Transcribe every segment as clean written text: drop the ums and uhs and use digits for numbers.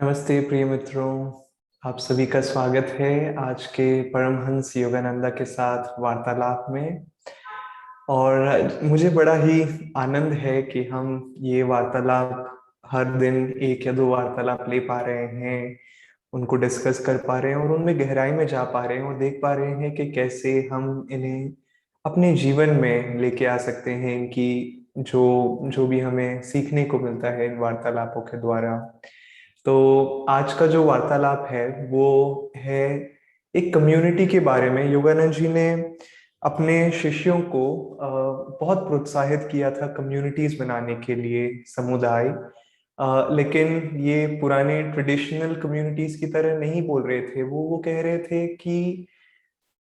नमस्ते प्रिय मित्रों। आप सभी का स्वागत है आज के परमहंस योगानंदा के साथ वार्तालाप में। और मुझे बड़ा ही आनंद है कि हम ये वार्तालाप हर दिन एक या दो वार्तालाप ले पा रहे हैं, उनको डिस्कस कर पा रहे हैं और उनमें गहराई में जा पा रहे हैं और देख पा रहे हैं कि कैसे हम इन्हें अपने जीवन में लेके आ सकते हैं। इनकी जो जो भी हमें सीखने को मिलता है इन वार्तालापों के द्वारा। तो आज का जो वार्तालाप है वो है एक कम्युनिटी के बारे में। योगानंद जी ने अपने शिष्यों को बहुत प्रोत्साहित किया था कम्युनिटीज बनाने के लिए, समुदाय। लेकिन ये पुराने ट्रेडिशनल कम्युनिटीज की तरह नहीं बोल रहे थे। वो कह रहे थे कि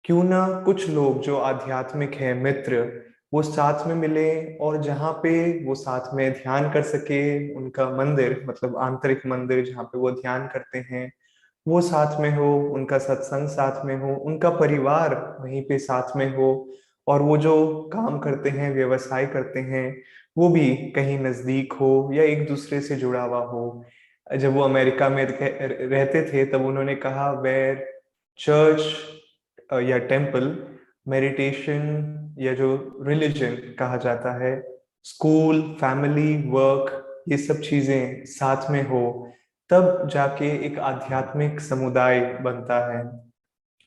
क्यों ना कुछ लोग जो आध्यात्मिक है, मित्र, वो साथ में मिले और जहाँ पे वो साथ में ध्यान कर सके, उनका मंदिर मतलब आंतरिक मंदिर जहाँ पे वो ध्यान करते हैं वो साथ में हो, उनका सत्संग साथ में हो, उनका परिवार वहीं पे साथ में हो, और वो जो काम करते हैं, व्यवसाय करते हैं, वो भी कहीं नजदीक हो या एक दूसरे से जुड़ा हुआ हो। जब वो अमेरिका में रहते थे तब उन्होंने कहा, वेर चर्च या टेम्पल, मेडिटेशन या जो रिलीजन कहा जाता है, स्कूल, फैमिली, वर्क, ये सब चीजें साथ में हो, तब जाके एक आध्यात्मिक समुदाय बनता है।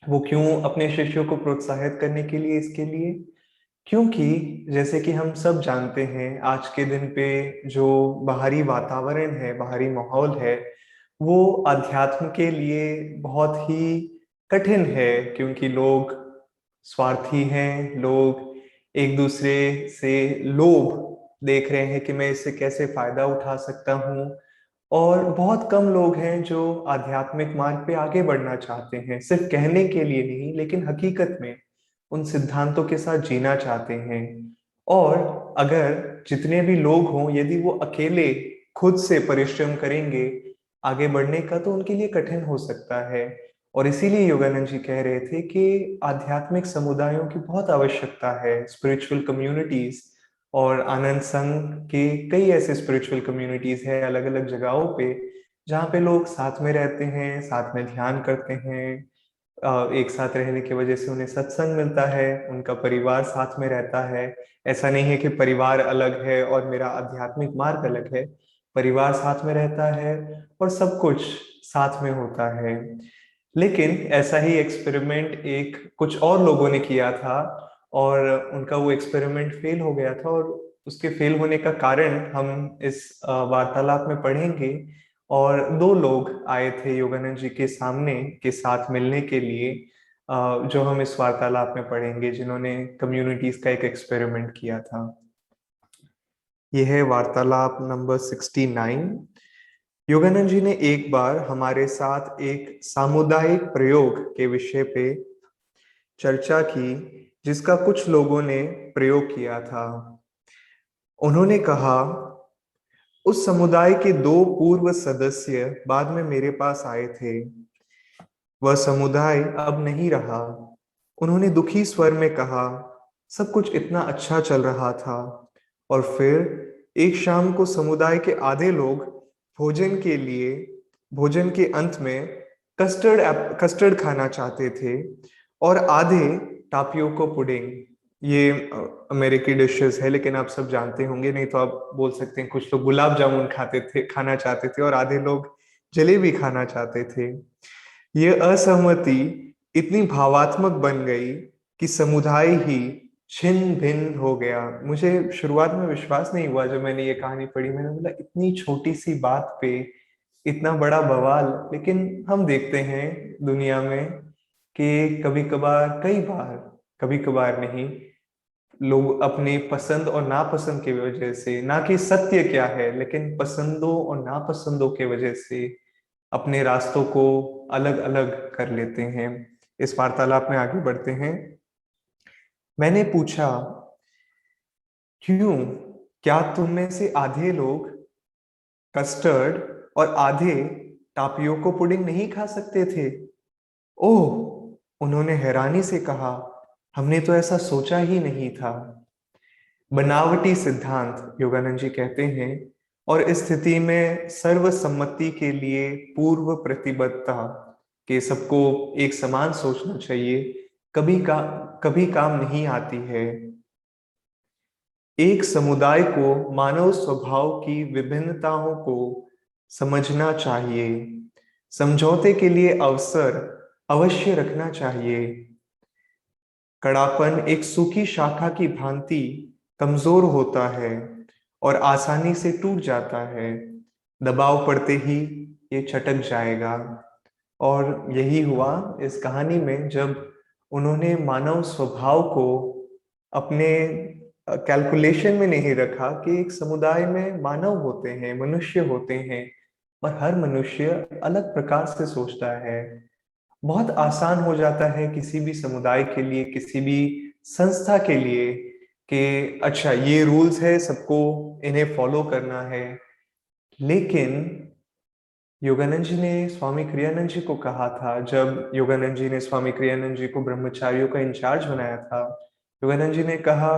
वो क्यों? अपने शिष्यों को प्रोत्साहित करने के लिए, इसके लिए क्योंकि जैसे कि हम सब जानते हैं आज के दिन पे जो बाहरी वातावरण है, बाहरी माहौल है, वो अध्यात्म के लिए बहुत ही कठिन है। क्योंकि लोग स्वार्थी हैं, लोग एक दूसरे से लोभ देख रहे हैं कि मैं इससे कैसे फायदा उठा सकता हूँ। और बहुत कम लोग हैं जो आध्यात्मिक मार्ग पे आगे बढ़ना चाहते हैं, सिर्फ कहने के लिए नहीं लेकिन हकीकत में उन सिद्धांतों के साथ जीना चाहते हैं। और अगर जितने भी लोग हों, यदि वो अकेले खुद से परिश्रम करेंगे आगे बढ़ने का, तो उनके लिए कठिन हो सकता है। और इसीलिए योगानंद जी कह रहे थे कि आध्यात्मिक समुदायों की बहुत आवश्यकता है, स्पिरिचुअल कम्युनिटीज। और आनंद संघ के कई ऐसे स्पिरिचुअल कम्युनिटीज है अलग अलग जगहों पे, जहाँ पे लोग साथ में रहते हैं, साथ में ध्यान करते हैं। एक साथ रहने की वजह से उन्हें सत्संग मिलता है, उनका परिवार साथ में रहता है। ऐसा नहीं है कि परिवार अलग है और मेरा आध्यात्मिक मार्ग अलग है। परिवार साथ में रहता है और सब कुछ साथ में होता है। लेकिन ऐसा ही एक्सपेरिमेंट एक कुछ और लोगों ने किया था, और उनका वो एक्सपेरिमेंट फेल हो गया था। और उसके फेल होने का कारण हम इस वार्तालाप में पढ़ेंगे। और दो लोग आए थे योगानंद जी के सामने के साथ मिलने के लिए, जो हम इस वार्तालाप में पढ़ेंगे, जिन्होंने कम्युनिटीज का एक एक्सपेरिमेंट किया था। यह है वार्तालाप नंबर 69। योगानंद जी ने एक बार हमारे साथ एक सामुदायिक प्रयोग के विषय पे चर्चा की, जिसका कुछ लोगों ने प्रयोग किया था। उन्होंने कहा, उस समुदाय के दो पूर्व सदस्य बाद में मेरे पास आए थे। वह समुदाय अब नहीं रहा। उन्होंने दुखी स्वर में कहा, सब कुछ इतना अच्छा चल रहा था, और फिर एक शाम को समुदाय के आधे लोग भोजन के लिए भोजन के अंत में कस्टर्ड खाना चाहते थे, और आधे टापियोको पुडिंग। ये अमेरिकी डिशेस है, लेकिन आप सब जानते होंगे, नहीं तो आप बोल सकते हैं कुछ लोग गुलाब जामुन खाना चाहते थे और आधे लोग जलेबी खाना चाहते थे। ये असहमति इतनी भावात्मक बन गई कि समुदाय ही छिन्न भिन्न हो गया। मुझे शुरुआत में विश्वास नहीं हुआ जब मैंने ये कहानी पढ़ी। मैंने बोला, इतनी छोटी सी बात पे इतना बड़ा बवाल। लेकिन हम देखते हैं दुनिया में कि कभी कभार, कई बार, कभी कभार नहीं, लोग अपने पसंद और नापसंद की वजह से, ना कि सत्य क्या है लेकिन पसंदों और नापसंदों के वजह से अपने रास्तों को अलग अलग कर लेते हैं। इस वार्तालाप में आगे बढ़ते हैं। मैंने पूछा, क्यों? क्या तुम में से आधे लोग कस्टर्ड और आधे टापियोको पुडिंग नहीं खा सकते थे? ओह, उन्होंने हैरानी से कहा, हमने तो ऐसा सोचा ही नहीं था। बनावटी सिद्धांत, योगानंद जी कहते हैं, और इस स्थिति में सर्वसम्मति के लिए पूर्व प्रतिबद्धता के सबको एक समान सोचना चाहिए, कभी काम नहीं आती है। एक समुदाय को मानव स्वभाव की विभिन्नताओं को समझना चाहिए, समझौते के लिए अवसर अवश्य रखना चाहिए। कड़ापन एक सूखी शाखा की भांति कमजोर होता है और आसानी से टूट जाता है, दबाव पड़ते ही ये छटक जाएगा। और यही हुआ इस कहानी में, जब उन्होंने मानव स्वभाव को अपने कैलकुलेशन में नहीं रखा कि एक समुदाय में मानव होते हैं, मनुष्य होते हैं, और हर मनुष्य अलग प्रकार से सोचता है। बहुत आसान हो जाता है किसी भी समुदाय के लिए, किसी भी संस्था के लिए, कि अच्छा ये रूल्स है, सबको इन्हें फॉलो करना है। लेकिन योगानंद जी ने स्वामी क्रियानंद जी को कहा था, जब योगानंद जी ने स्वामी क्रियानंद जी को ब्रह्मचारियों का इंचार्ज बनाया था, योगानंद जी ने कहा,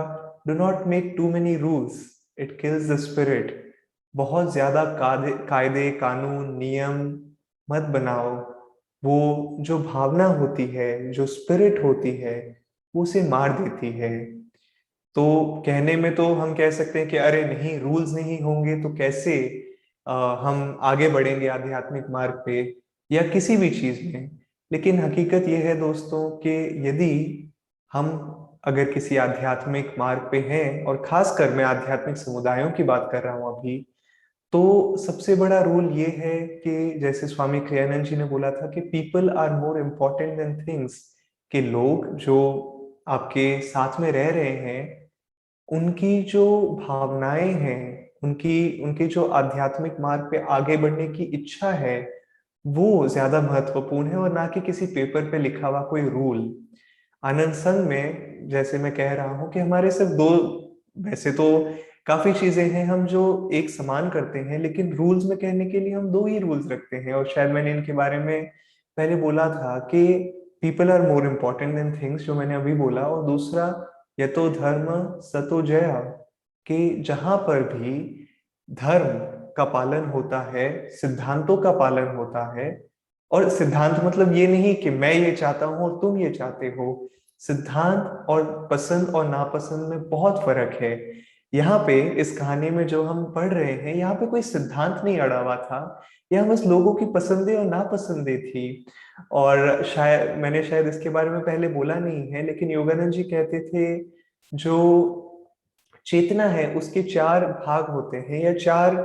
do not make too many rules, it kills the spirit. बहुत ज्यादा कायदे कानून नियम मत बनाओ, वो जो भावना होती है, जो स्पिरिट होती है, वो उसे मार देती है। तो कहने में तो हम कह सकते हैं कि अरे नहीं, रूल्स नहीं होंगे तो कैसे हम आगे बढ़ेंगे आध्यात्मिक मार्ग पे या किसी भी चीज में। लेकिन हकीकत यह है दोस्तों कि यदि हम अगर किसी आध्यात्मिक मार्ग पे हैं, और खासकर मैं आध्यात्मिक समुदायों की बात कर रहा हूं अभी, तो सबसे बड़ा रूल ये है कि जैसे स्वामी क्रियानंद जी ने बोला था कि people are more important than things, कि लोग जो आपके साथ में रह रहे हैं, उनकी जो भावनाएं हैं, उनकी उनके जो आध्यात्मिक मार्ग पे आगे बढ़ने की इच्छा है, वो ज्यादा महत्वपूर्ण है, और ना कि किसी पेपर पे लिखा हुआ कोई रूल। आनंद संघ में जैसे मैं कह रहा हूँ कि हमारे सिर्फ दो, वैसे तो काफी चीजें हैं हम जो एक समान करते हैं, लेकिन रूल्स में कहने के लिए हम दो ही रूल्स रखते हैं। और शायद मैंने इनके बारे में पहले बोला था कि people are more important than things, जो मैंने अभी बोला। और दूसरा, यतो धर्म सतो जया, कि जहां पर भी धर्म का पालन होता है, सिद्धांतों का पालन होता है। और सिद्धांत मतलब ये नहीं कि मैं ये चाहता हूं और तुम ये चाहते हो। सिद्धांत और पसंद और नापसंद में बहुत फर्क है। यहाँ पे इस कहानी में जो हम पढ़ रहे हैं, यहाँ पे कोई सिद्धांत नहीं अड़ा हुआ था, यहाँ बस लोगों की पसंदें और नापसंदें थी। और शायद इसके बारे में पहले बोला नहीं है, लेकिन योगानंद जी कहते थे, जो चेतना है उसके चार भाग होते हैं, या चार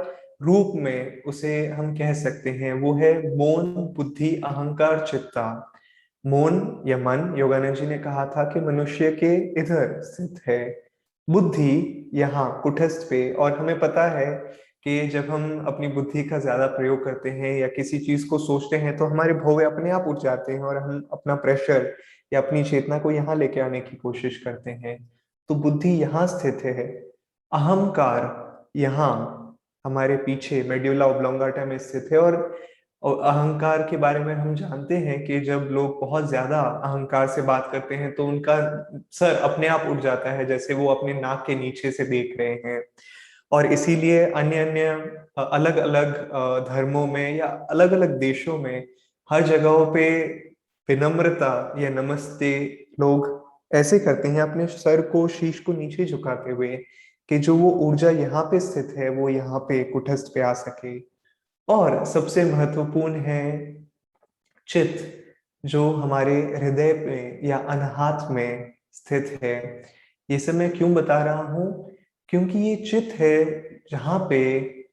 रूप में उसे हम कह सकते हैं। वो है मौन, बुद्धि, अहंकार, चित्ता। मौन या मन, योगानंद जी ने कहा था कि मनुष्य के इधर स्थित है। बुद्धि यहाँ कुटस्थ पे। और हमें पता है कि जब हम अपनी बुद्धि का ज्यादा प्रयोग करते हैं या किसी चीज को सोचते हैं, तो हमारे भौवे अपने आप उठ जाते हैं और हम अपना प्रेशर या अपनी चेतना को यहाँ लेके आने की कोशिश करते हैं। तो बुद्धि यहाँ स्थित है। अहंकार यहाँ हमारे पीछे मेड्यूला ऑब्लोंगाटा में स्थित है। और अहंकार के बारे में हम जानते हैं कि जब लोग बहुत ज्यादा अहंकार से बात करते हैं, तो उनका सर अपने आप उठ जाता है, जैसे वो अपने नाक के नीचे से देख रहे हैं। और इसीलिए अन्य अन्य अलग अलग धर्मों में या अलग अलग देशों में हर जगहों पे विनम्रता या नमस्ते लोग ऐसे करते हैं, अपने सर को, शीश को नीचे झुकाते हुए, कि जो वो ऊर्जा यहाँ पे स्थित है वो यहाँ पे कुटस्थ पे आ सके। और सबसे महत्वपूर्ण है चित्त, जो हमारे हृदय में या अनाहत में स्थित है। ये सब मैं क्यों बता रहा हूँ? क्योंकि ये चित्त है जहाँ पे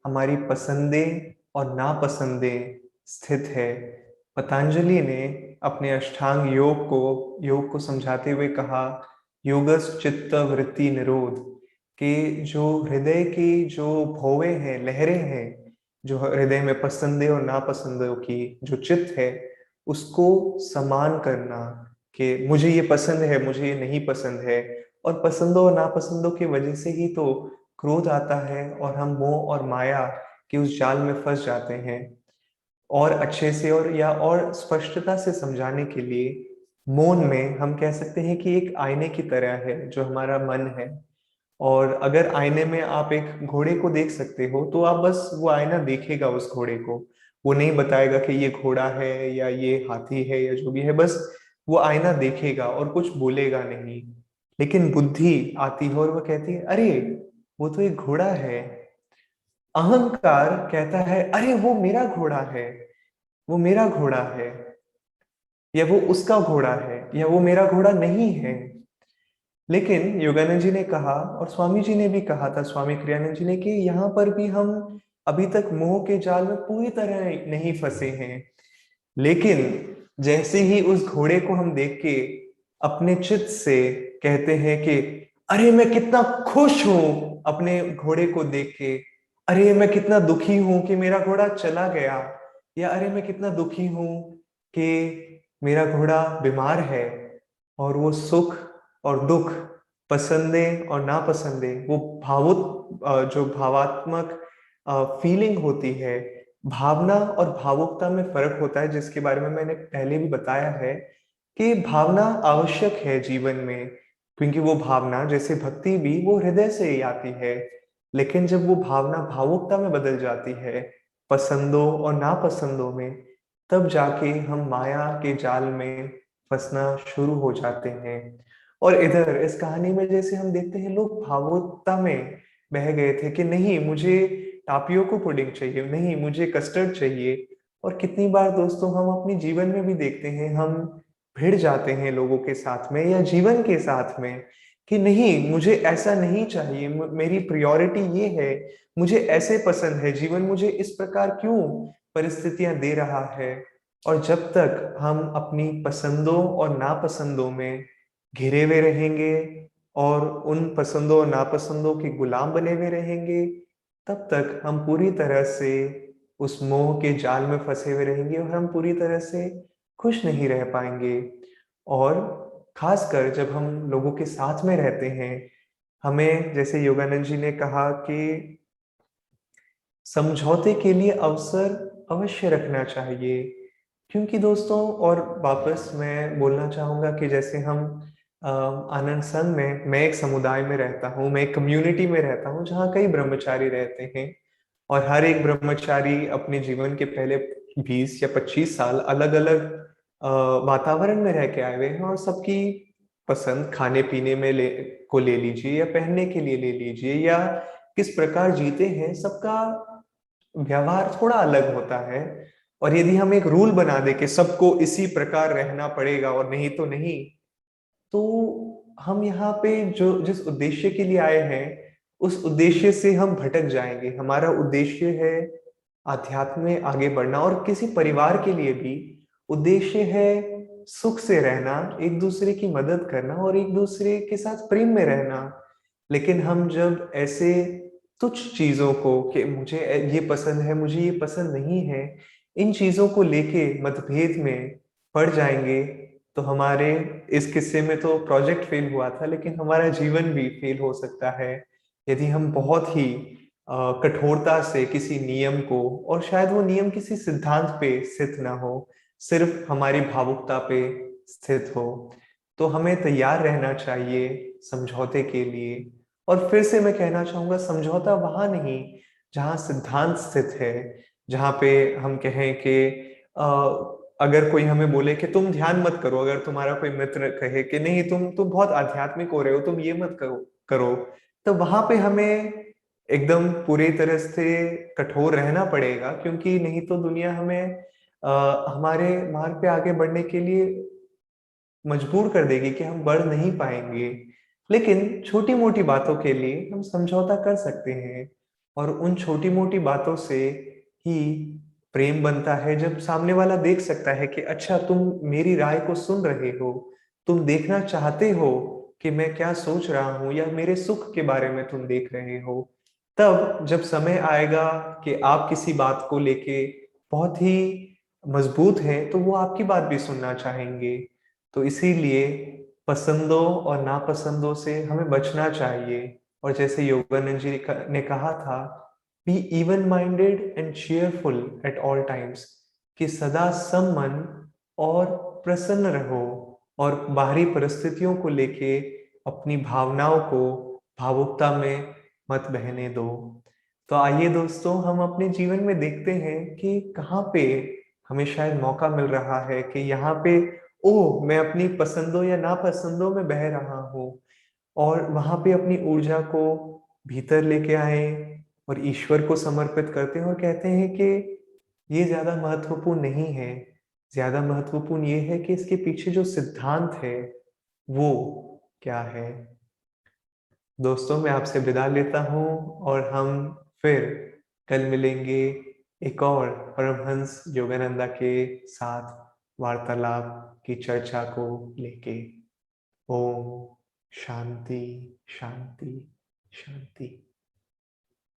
हमारी पसंदें और नापसंदें स्थित है। पतंजलि ने अपने अष्टांग योग को समझाते हुए कहा, योगस चित्त वृत्ति निरोध, कि जो हृदय की जो भौवें हैं, लहरें हैं, जो हृदय में पसंदे और नापसंदों की जो चित्त है, उसको समान करना, कि मुझे ये पसंद है, मुझे ये नहीं पसंद है। और पसंदों और नापसंदों की वजह से ही तो क्रोध आता है, और हम मोह और माया के उस जाल में फंस जाते हैं। और अच्छे से और स्पष्टता से समझाने के लिए, मौन में हम कह सकते हैं कि एक आईने की तरह है जो हमारा मन है। और अगर आईने में आप एक घोड़े को देख सकते हो तो आप बस वो आईना देखेगा उस घोड़े को, वो नहीं बताएगा कि ये घोड़ा है या ये हाथी है या जो भी है, बस वो आईना देखेगा और कुछ बोलेगा नहीं। लेकिन बुद्धि आती है और वो कहती है अरे वो तो एक घोड़ा है। अहंकार कहता है अरे वो मेरा घोड़ा है, वो मेरा घोड़ा है, या वो उसका घोड़ा है, या वो मेरा घोड़ा नहीं है। लेकिन योगानंद जी ने कहा और स्वामी जी ने भी कहा था, स्वामी क्रियानंद जी ने, कि यहाँ पर भी हम अभी तक मोह के जाल में पूरी तरह नहीं फंसे हैं। लेकिन जैसे ही उस घोड़े को हम देख के अपने चित्त से कहते हैं कि अरे मैं कितना खुश हूं अपने घोड़े को देख के, अरे मैं कितना दुखी हूं कि मेरा घोड़ा चला गया, या अरे मैं कितना दुखी हूं कि मेरा घोड़ा बीमार है, और वो सुख और दुख, पसंदे और नापसंदे, वो भावुक जो भावात्मक फीलिंग होती है, भावना और भावुकता में फर्क होता है, जिसके बारे में मैंने पहले भी बताया है कि भावना आवश्यक है जीवन में, क्योंकि वो भावना जैसे भक्ति भी वो हृदय से ही आती है। लेकिन जब वो भावना भावुकता में बदल जाती है, पसंदों और नापसंदों में, तब जाके हम माया के जाल में फंसना शुरू हो जाते हैं। और इधर इस कहानी में जैसे हम देखते हैं, लोग भावुकता में बह गए थे कि नहीं मुझे टापियोको पुडिंग चाहिए, नहीं मुझे कस्टर्ड चाहिए। और कितनी बार दोस्तों हम अपने जीवन में भी देखते हैं, हम भिड़ जाते हैं लोगों के साथ में या जीवन के साथ में कि नहीं मुझे ऐसा नहीं चाहिए, मेरी प्रायोरिटी ये है, मुझे ऐसे पसंद है जीवन, मुझे इस प्रकार क्यों परिस्थितियां दे रहा है। और जब तक हम अपनी पसंदों और नापसंदों में घिरे हुए रहेंगे और उन पसंदों और नापसंदों के गुलाम बने हुए रहेंगे, तब तक हम पूरी तरह से उस मोह के जाल में फंसे हुए रहेंगे और हम पूरी तरह से खुश नहीं रह पाएंगे। और खासकर जब हम लोगों के साथ में रहते हैं, हमें जैसे योगानंद जी ने कहा कि समझौते के लिए अवसर अवश्य रखना चाहिए। क्योंकि दोस्तों, और वापस मैं बोलना चाहूंगा कि जैसे हम आनंद संघ में, मैं एक समुदाय में रहता हूँ, मैं एक कम्युनिटी में रहता हूँ जहाँ कई ब्रह्मचारी रहते हैं, और हर एक ब्रह्मचारी अपने जीवन के पहले 20 या 25 साल अलग अलग वातावरण में रह के आए हुए हैं, और सबकी पसंद खाने पीने में को ले लीजिए या पहनने के लिए ले लीजिए या किस प्रकार जीते हैं, सबका व्यवहार थोड़ा अलग होता है। और यदि हम एक रूल बना दे कि सबको इसी प्रकार रहना पड़ेगा और नहीं तो नहीं, तो हम यहाँ पे जो जिस उद्देश्य के लिए आए हैं उस उद्देश्य से हम भटक जाएंगे। हमारा उद्देश्य है आध्यात्म में आगे बढ़ना, और किसी परिवार के लिए भी उद्देश्य है सुख से रहना, एक दूसरे की मदद करना और एक दूसरे के साथ प्रेम में रहना। लेकिन हम जब ऐसे तुच्छ चीजों को कि मुझे ये पसंद है, मुझे ये पसंद नहीं है, इन चीजों को लेके मतभेद में पड़ जाएंगे, तो हमारे इस किस्से में तो प्रोजेक्ट फेल हुआ था, लेकिन हमारा जीवन भी फेल हो सकता है यदि हम बहुत ही कठोरता से किसी नियम को, और शायद वो नियम किसी सिद्धांत पे स्थित ना हो, सिर्फ हमारी भावुकता पे स्थित हो। तो हमें तैयार रहना चाहिए समझौते के लिए। और फिर से मैं कहना चाहूंगा, समझौता वहां नहीं जहां सिद्धांत स्थित है, जहां पे हम कहें कि अगर कोई हमें बोले कि तुम ध्यान मत करो, अगर तुम्हारा कोई मित्र कहे कि नहीं तुम बहुत आध्यात्मिक हो रहे हो, तुम ये मत करो, तो वहां पे हमें एकदम पूरी तरह से कठोर रहना पड़ेगा, क्योंकि नहीं तो दुनिया हमें हमारे मार्ग पे आगे बढ़ने के लिए मजबूर कर देगी कि हम बढ़ नहीं पाएंगे। लेकिन छोटी मोटी बातों के लिए हम समझौता कर सकते हैं, और उन छोटी मोटी बातों से ही प्रेम बनता है, जब सामने वाला देख सकता है कि अच्छा तुम मेरी राय को सुन रहे हो, तुम देखना चाहते हो कि मैं क्या सोच रहा हूं, या मेरे सुख के बारे में तुम देख रहे हो। तब जब समय आएगा कि आप किसी बात को लेके बहुत ही मजबूत हैं, तो वो आपकी बात भी सुनना चाहेंगे। तो इसीलिए पसंदों और नापसंदों से हमें बचना चाहिए। और जैसे योगानंद जी ने कहा था, be even minded and cheerful at all times, कि सदा संमन और प्रसन्न रहो, और बाहरी परिस्थितियों को लेके अपनी भावनाओं को भावुकता में मत बहने दो। तो आइए दोस्तों, हम अपने जीवन में देखते हैं कि कहाँ पे हमें शायद मौका मिल रहा है कि यहाँ पे ओह, मैं अपनी पसंदों या नापसंदों में बह रहा हूँ, और वहां पे अपनी ऊर्जा को भीतर लेके आए और ईश्वर को समर्पित करते हैं और कहते हैं कि ये ज्यादा महत्वपूर्ण नहीं है। ज्यादा महत्वपूर्ण ये है कि इसके पीछे जो सिद्धांत है वो क्या है। दोस्तों, मैं आपसे विदा लेता हूँ और हम फिर कल मिलेंगे एक और परमहंस योगानंदा के साथ वार्तालाप की चर्चा को लेके। ओम शांति शांति शांति।